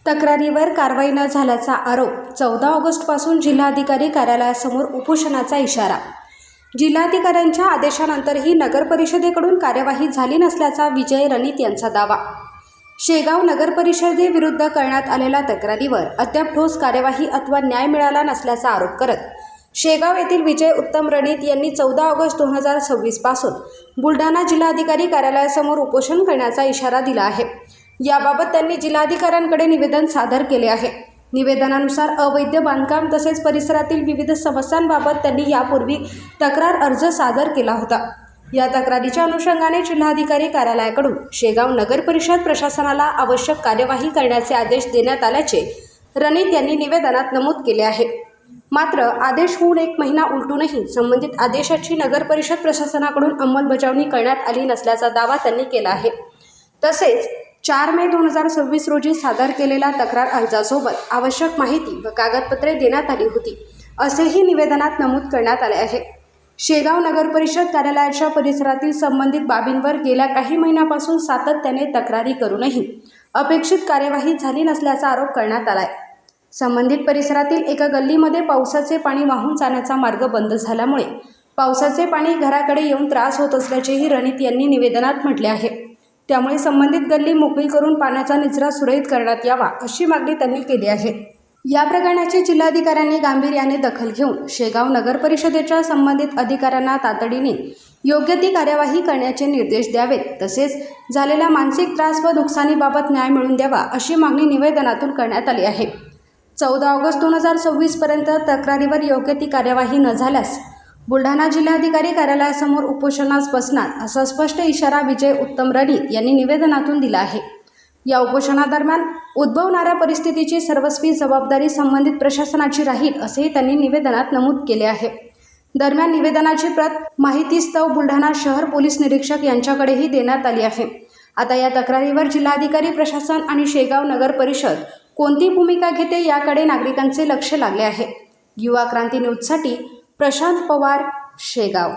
तक्रारीवर कारवाई न झाल्याचा आरोप. 14 ऑगस्टपासून जिल्हाधिकारी कार्यालयासमोर उपोषणाचा इशारा. जिल्हाधिकाऱ्यांच्या आदेशानंतरही नगर परिषदेकडून कार्यवाही झाली नसल्याचा विजय रणित यांचा दावा. शेगाव नगर परिषदेविरुद्ध करण्यात आलेल्या तक्रारीवर अद्याप ठोस कार्यवाही अथवा न्याय मिळाला नसल्याचा आरोप करत शेगाव येथील विजय उत्तम रणित यांनी 14 ऑगस्ट 2026 पासून बुलढाणा जिल्हाधिकारी कार्यालयासमोर उपोषण करण्याचा इशारा दिला आहे. याबाबत त्यांनी जिल्हाधिकाऱ्यांकडे निवेदन सादर केले आहे. निवेदनानुसार अवैध बांधकाम तसेच परिसरातील विविध समस्यांबाबत त्यांनी यापूर्वी तक्रार अर्ज सादर केला होता. या तक्रारीच्या अनुषंगाने जिल्हाधिकारी कार्यालयाकडून शेगाव नगर परिषद प्रशासनाला आवश्यक कार्यवाही करण्याचे आदेश देण्यात आल्याचे रणित यांनी निवेदनात नमूद केले आहे. मात्र आदेश होऊन 1 महिना उलटूनही संबंधित आदेशाची नगर परिषद प्रशासनाकडून अंमलबजावणी करण्यात आली नसल्याचा दावा त्यांनी केला आहे. तसेच 4 मे 2026 रोजी सादर केलेल्या तक्रार अर्जासोबत आवश्यक माहिती व कागदपत्रे देण्यात आली होती, असेही निवेदनात नमूद करण्यात आले आहे. शेगाव नगर परिषद कार्यालयाच्या परिसरातील संबंधित बाबींवर गेल्या काही महिन्यापासून सातत्याने तक्रारी करूनही अपेक्षित कार्यवाही झाली नसल्याचा आरोप करण्यात आला आहे. संबंधित परिसरातील एका गल्लीमध्ये पावसाचे पाणी वाहून जाण्याचा मार्ग बंद झाल्यामुळे पावसाचे पाणी घराकडे येऊन त्रास होत असल्याचेही रणित यांनी निवेदनात म्हटले आहे. त्यामुळे संबंधित गल्ली मोकळी करून पाण्याचा निचरा सुरळीत करण्यात यावा, अशी मागणी त्यांनी केली आहे. या प्रकरणाची जिल्हाधिकाऱ्यांनी गांभीर्याने दखल घेऊन शेगाव नगर परिषदेच्या संबंधित अधिकाऱ्यांना तातडीने योग्य ती कार्यवाही करण्याचे निर्देश द्यावेत. तसेच झालेल्या मानसिक त्रास व नुकसानीबाबत न्याय मिळवून द्यावा, अशी मागणी निवेदनातून करण्यात आली आहे. 14 ऑगस्ट 2026 पर्यंत तक्रारीवर योग्य ती कार्यवाही न झाल्यास बुलढाणा जिल्हाधिकारी कार्यालयासमोर उपोषणास बसणार, असा स्पष्ट इशारा विजय उत्तम रणित यांनी निवेदनातून दिला आहे. या उपोषणादरम्यान उद्भवणाऱ्या परिस्थितीची सर्वस्वी जबाबदारी संबंधित प्रशासनाची राहील, असेही त्यांनी निवेदनात नमूद केले आहे. दरम्यान निवेदनाची प्रत माहितीस्तव बुलढाणा शहर पोलीस निरीक्षक यांच्याकडेही देण्यात आली आहे. आता या तक्रारीवर जिल्हाधिकारी प्रशासन आणि शेगाव नगर परिषद कोणती भूमिका घेते, याकडे नागरिकांचे लक्ष लागले आहे. युवा क्रांती न्यूजसाठी प्रशांत पवार, शेगाव.